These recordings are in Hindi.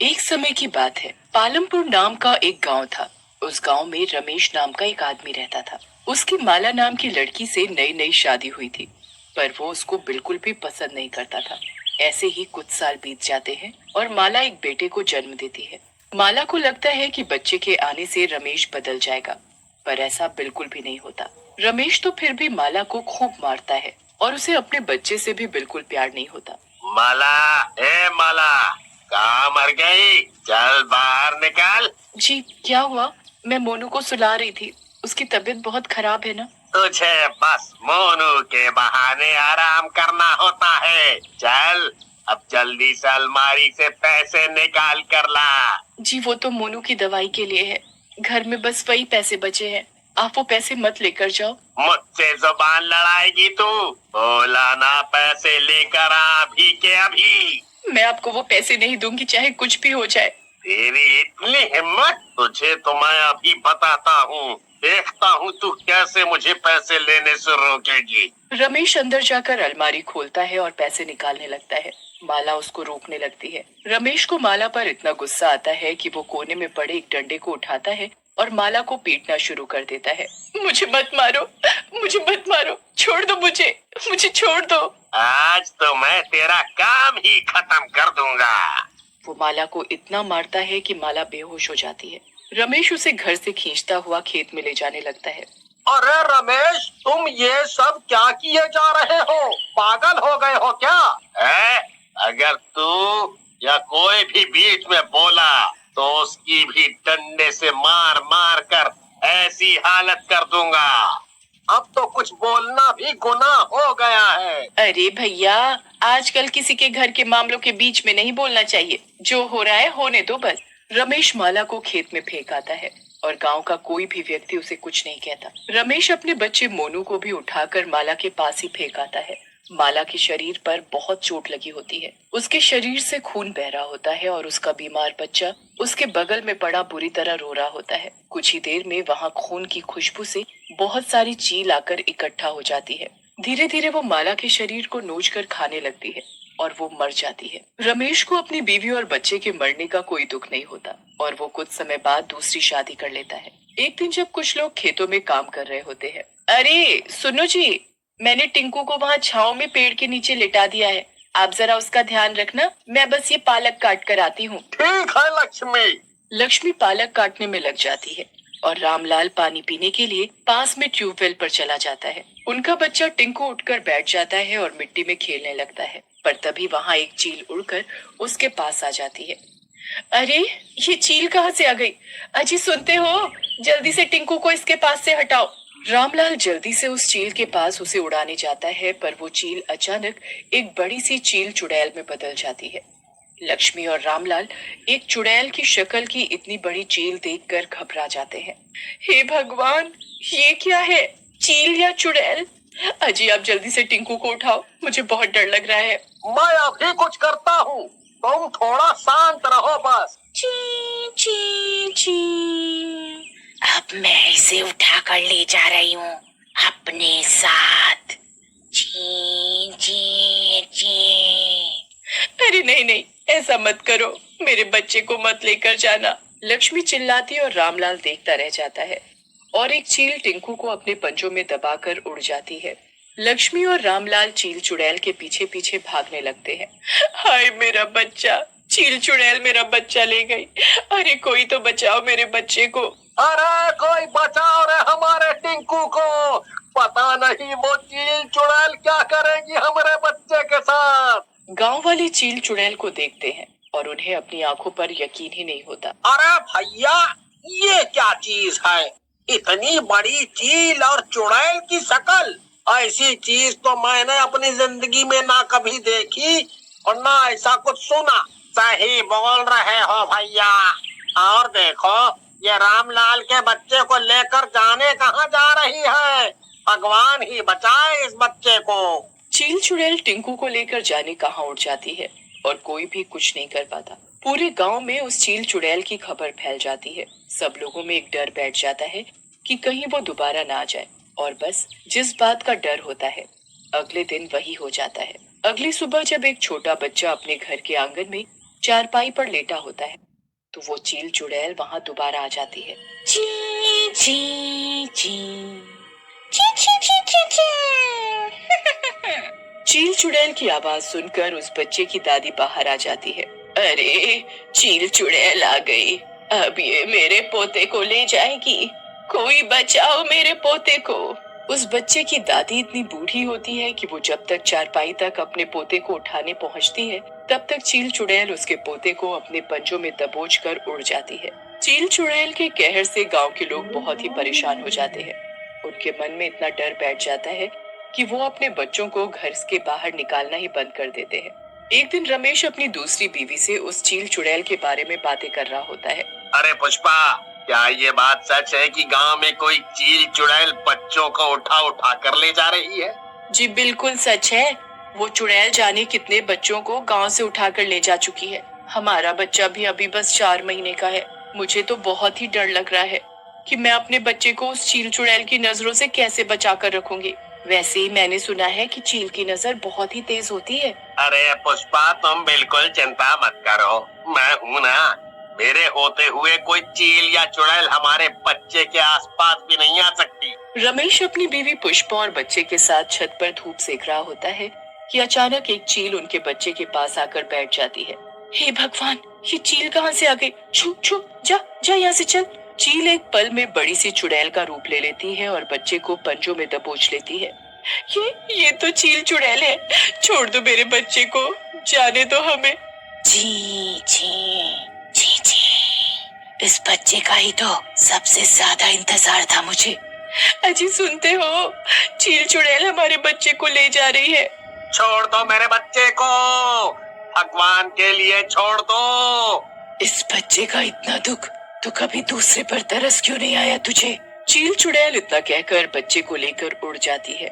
एक समय की बात है। पालमपुर नाम का एक गांव था। उस गांव में रमेश नाम का एक आदमी रहता था। उसकी माला नाम की लड़की से नई नई शादी हुई थी, पर वो उसको बिल्कुल भी पसंद नहीं करता था। ऐसे ही कुछ साल बीत जाते हैं और माला एक बेटे को जन्म देती है। माला को लगता है कि बच्चे के आने से रमेश बदल जाएगा, पर ऐसा बिल्कुल भी नहीं होता। रमेश तो फिर भी माला को खूब मारता है और उसे अपने बच्चे से भी बिल्कुल प्यार नहीं होता। माला, ए माला, कहाँ मर गई? चल बाहर निकल। जी क्या हुआ? मैं मोनू को सुला रही थी, उसकी तबीयत बहुत खराब है ना। तुझे बस मोनू के बहाने आराम करना होता है। चल अब जल्दी से अलमारी से पैसे निकाल कर ला। जी वो तो मोनू की दवाई के लिए है, घर में बस वही पैसे बचे हैं। आप वो पैसे मत लेकर जाओ। मुझसे जुबान लड़ाएगी तू? बोला ना, पैसे लेकर आ अभी के अभी। मैं आपको वो पैसे नहीं दूंगी, चाहे कुछ भी हो जाए। तेरी इतनी हिम्मत? तुझे तो मैं अभी बताता हूँ। देखता हूँ तू कैसे मुझे पैसे लेने से रोकेगी। रमेश अंदर जाकर अलमारी खोलता है और पैसे निकालने लगता है। माला उसको रोकने लगती है। रमेश को माला पर इतना गुस्सा आता है कि वो कोने में पड़े एक डंडे को उठाता है और माला को पीटना शुरू कर देता है। मुझे मत मारो, मुझे मत मारो, छोड़ दो मुझे, मुझे छोड़ दो। आज तो मैं तेरा काम ही खत्म कर दूंगा। वो माला को इतना मारता है कि माला बेहोश हो जाती है। रमेश उसे घर से खींचता हुआ खेत में ले जाने लगता है। अरे रमेश, तुम ये सब क्या किए जा रहे हो? पागल हो गए हो क्या? अगर तू या कोई भी बीच में बोला तो उसकी भी डंडे से मार मार कर ऐसी हालत कर दूंगा। अब तो कुछ बोलना भी गुनाह हो गया है। अरे भैया, आजकल किसी के घर के मामलों के बीच में नहीं बोलना चाहिए। जो हो रहा है होने दो बस। रमेश माला को खेत में फेंक आता है और गांव का कोई भी व्यक्ति उसे कुछ नहीं कहता। रमेश अपने बच्चे मोनू को भी उठाकर माला के पास ही फेंक आता है। माला के शरीर पर बहुत चोट लगी होती है। उसके शरीर से खून बह रहा होता है और उसका बीमार बच्चा उसके बगल में पड़ा बुरी तरह रो रहा होता है। कुछ ही देर में वहाँ खून की खुशबू से बहुत सारी चील आकर इकट्ठा हो जाती है। धीरे धीरे वो माला के शरीर को नोच कर खाने लगती है और वो मर जाती है। रमेश को अपनी बीवी और बच्चे के मरने का कोई दुख नहीं होता और वो कुछ समय बाद दूसरी शादी कर लेता है। एक दिन जब कुछ लोग खेतों में काम कर रहे होते हैं। अरे सुनो जी, मैंने टिंकू को वहाँ छांव में पेड़ के नीचे लिटा दिया है। आप जरा उसका ध्यान रखना, मैं बस ये पालक काट कर आती हूँ। ठीक है लक्ष्मी। लक्ष्मी पालक काटने में लग जाती है और रामलाल पानी पीने के लिए पास में ट्यूबवेल पर चला जाता है। उनका बच्चा टिंकू उठकर बैठ जाता है और मिट्टी में खेलने लगता है, पर तभी वहाँ एक चील उड़कर उसके पास आ जाती है। अरे ये चील कहाँ से आ गई? अजी सुनते हो? जल्दी से टिंकू को इसके पास से हटाओ। रामलाल जल्दी से उस चील के पास उसे उड़ाने जाता है, पर वो चील अचानक एक बड़ी सी चील चुड़ैल में बदल जाती है। लक्ष्मी और रामलाल एक चुड़ैल की शक्ल की इतनी बड़ी चील देखकर घबरा जाते हैं। हे भगवान, ये क्या है? चील या चुड़ैल? अजी आप जल्दी से टिंकू को उठाओ, मुझे बहुत डर लग रहा है। मैं अभी कुछ करता हूँ, तुम थोड़ा शांत रहो बस। ची ची ची। अब मैं इसे उठा कर ले जा रही हूँ अपने साथ। ची ची ची। अरे नहीं नहीं, ऐसा मत करो, मेरे बच्चे को मत लेकर जाना। लक्ष्मी चिल्लाती और रामलाल देखता रह जाता है और एक चील टिंकू को अपने पंजों में दबाकर उड़ जाती है। लक्ष्मी और रामलाल चील चुड़ैल के पीछे पीछे भागने लगते हैं। हाय मेरा बच्चा, चील चुड़ैल मेरा बच्चा ले गई। अरे कोई तो बचाओ मेरे बच्चे को। अरे कोई बचाओ रे हमारे टिंकू को। पता नहीं वो चील चुड़ैल क्या करेगी हमारे बच्चे के साथ। गांव वाले चील चुड़ैल को देखते हैं और उन्हें अपनी आंखों पर यकीन ही नहीं होता। अरे भैया, ये क्या चीज है? इतनी बड़ी चील और चुड़ैल की शक्ल, ऐसी चीज तो मैंने अपनी जिंदगी में ना कभी देखी और ना ऐसा कुछ सुना। सही बोल रहे हो भैया। और देखो, ये रामलाल के बच्चे को लेकर जाने कहाँ जा रही है? भगवान ही बचाए इस बच्चे को। चील चुड़ैल टिंकू को लेकर जाने कहाँ उड़ जाती है और कोई भी कुछ नहीं कर पाता। पूरे गांव में उस चील चुड़ैल की खबर फैल जाती है। सब लोगों में एक डर बैठ जाता है कि कहीं वो दोबारा ना आ जाए, और बस जिस बात का डर होता है अगले दिन वही हो जाता है। अगली सुबह जब एक छोटा बच्चा अपने घर के आंगन में चारपाई पर लेटा होता है तो वो चील चुड़ैल वहां दोबारा आ जाती है। ची ची ची ची ची ची ची ची। चील चुड़ैल की आवाज सुनकर उस बच्चे की दादी बाहर आ जाती है। अरे, चील चुड़ैल आ गई, अब ये मेरे पोते को ले जाएगी, कोई बचाओ मेरे पोते को। उस बच्चे की दादी इतनी बूढ़ी होती है कि वो जब तक चारपाई तक अपने पोते को उठाने पहुंचती है तब तक चील चुड़ैल उसके पोते को अपने पंजों में दबोच कर उड़ जाती है। चील चुड़ैल के कहर से गांव के लोग बहुत ही परेशान हो जाते हैं। उनके मन में इतना डर बैठ जाता है कि वो अपने बच्चों को घर के बाहर निकालना ही बंद कर देते हैं। एक दिन रमेश अपनी दूसरी बीवी से उस चील चुड़ैल के बारे में बातें कर रहा होता है। अरे पुष्पा, क्या ये बात सच है कि गांव में कोई चील चुड़ैल बच्चों को उठा उठा कर ले जा रही है? जी बिल्कुल सच है। वो चुड़ैल जाने कितने बच्चों को गांव से उठाकर ले जा चुकी है। हमारा बच्चा भी अभी बस 4 महीने का है। मुझे तो बहुत ही डर लग रहा है कि मैं अपने बच्चे को उस चील चुड़ैल की नजरों से कैसे बचा कर रखूंगी। वैसे ही मैंने सुना है कि चील की नजर बहुत ही तेज होती है। अरे पुष्पा, तुम बिल्कुल चिंता मत करो, मैं हूँ ना। मेरे होते हुए कोई चील या चुड़ैल हमारे बच्चे के आसपास भी नहीं आ सकती। रमेश अपनी बीवी पुष्पा और बच्चे के साथ छत पर धूप सेक रहा होता है कि अचानक एक चील उनके बच्चे के पास आकर बैठ जाती है। हे भगवान, ये चील कहाँ से आ गई? छू छू, जा जा यहाँ से चल। चील एक पल में बड़ी सी चुड़ैल का रूप ले लेती है और बच्चे को पंजों में दबोच लेती है। ये तो चील चुड़ैल है, छोड़ दो मेरे बच्चे को, जाने दो हमें। जी जी जी जी, इस बच्चे का ही तो सबसे ज्यादा इंतजार था मुझे। अजी सुनते हो, चील चुड़ैल हमारे बच्चे को ले जा रही है। छोड़ दो मेरे बच्चे को, भगवान के लिए छोड़ दो। इस बच्चे का इतना दुख तो कभी दूसरे पर तरस क्यों नहीं आया तुझे? चील चुड़ैल इतना कहकर बच्चे को लेकर उड़ जाती है।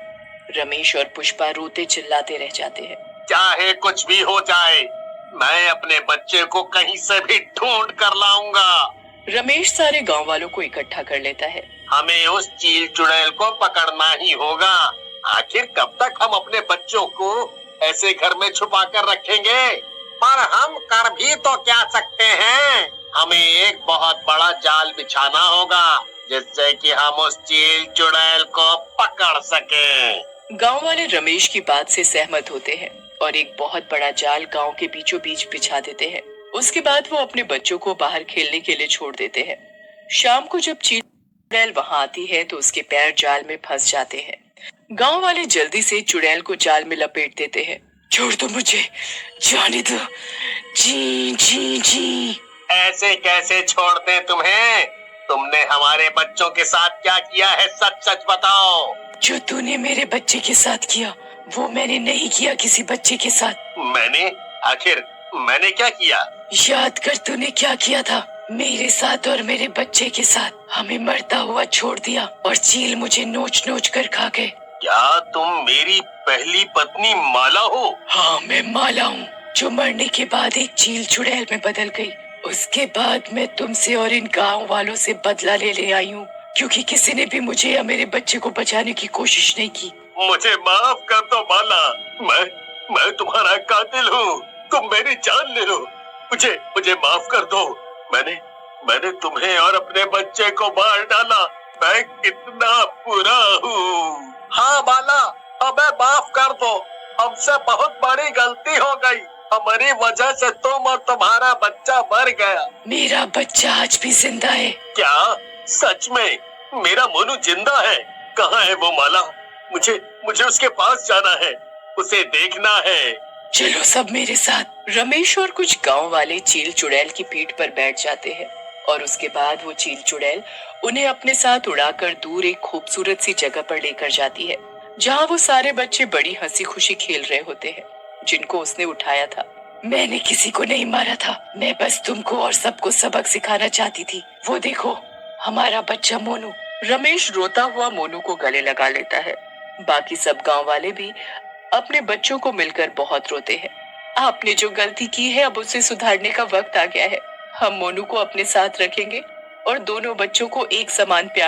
रमेश और पुष्पा रोते चिल्लाते रह जाते हैं। चाहे कुछ भी हो जाए, मैं अपने बच्चे को कहीं से भी ढूंढ कर लाऊंगा। रमेश सारे गांव वालों को इकट्ठा कर लेता है। हमें उस चील चुड़ैल को पकड़ना ही होगा। आखिर कब तक हम अपने बच्चों को ऐसे घर में छुपा कर रखेंगे? पर हम कर भी तो क्या सकते हैं? हमें एक बहुत बड़ा जाल बिछाना होगा जिससे कि हम उस चील चुड़ैल को पकड़ सकें। गांव वाले रमेश की बात से सहमत होते हैं और एक बहुत बड़ा जाल गांव के बीचों बीच बिछा देते हैं। उसके बाद वो अपने बच्चों को बाहर खेलने के लिए छोड़ देते हैं। शाम को जब चील चुड़ैल वहां आती है तो उसके पैर जाल में फंस जाते हैं। गांव वाले जल्दी से चुड़ैल को जाल में लपेट देते हैं। छोड़ दो मुझे, जाने दो। जी जी जी। ऐसे कैसे छोड़ दें तुम्हें? तुमने हमारे बच्चों के साथ क्या किया है, सच सच बताओ। जो तूने मेरे बच्चे के साथ किया वो मैंने नहीं किया किसी बच्चे के साथ। आखिर मैंने क्या किया? याद कर तूने क्या किया था मेरे साथ और मेरे बच्चे के साथ। हमें मरता हुआ छोड़ दिया और चील मुझे नोच नोच कर खा गए। क्या तुम मेरी पहली पत्नी माला हो? हाँ, मैं माला हूँ, जो मरने के बाद एक चील चुड़ैल में बदल गई। उसके बाद मैं तुमसे और इन गांव वालों से बदला ले आई हूँ, क्योंकि किसी ने भी मुझे या मेरे बच्चे को बचाने की कोशिश नहीं की। मुझे माफ कर दो माला, मैं तुम्हारा कातिल हूँ। तुम मेरी जान ले लो, मुझे माफ कर दो। मैंने तुम्हें और अपने बच्चे को मार डाला। मैं कितना बुरा हूँ। हाँ माला, हमें माफ कर दो। हमसे बहुत बड़ी गलती हो गई। हमारी वजह से तुम और तुम्हारा बच्चा मर गया। मेरा बच्चा आज भी जिंदा है। क्या? सच में? मेरा मोनू जिंदा है? कहाँ है वो माला? मुझे उसके पास जाना है, उसे देखना है। चलो सब मेरे साथ। रमेश और कुछ गांव वाले चील चुड़ैल की पीठ पर बैठ जाते हैं और उसके बाद वो चील चुड़ैल उन्हें अपने साथ उड़ाकर दूर एक खूबसूरत सी जगह पर लेकर जाती है, जहाँ वो सारे बच्चे बड़ी हंसी खुशी खेल रहे होते हैं, जिनको उसने उठाया था। मैंने किसी को नहीं मारा था, मैं बस तुमको और सबको सबक सिखाना चाहती थी। वो देखो, हमारा बच्चा मोनू। रमेश रोता हुआ मोनू को गले लगा लेता है। बाकी सब गांव वाले भी अपने बच्चों को मिलकर बहुत रोते हैं। आपने जो गलती की है अब उसे सुधारने का वक्त आ गया है। हम मोनू को अपने साथ रखेंगे और दोनों बच्चों को एक समान प्यार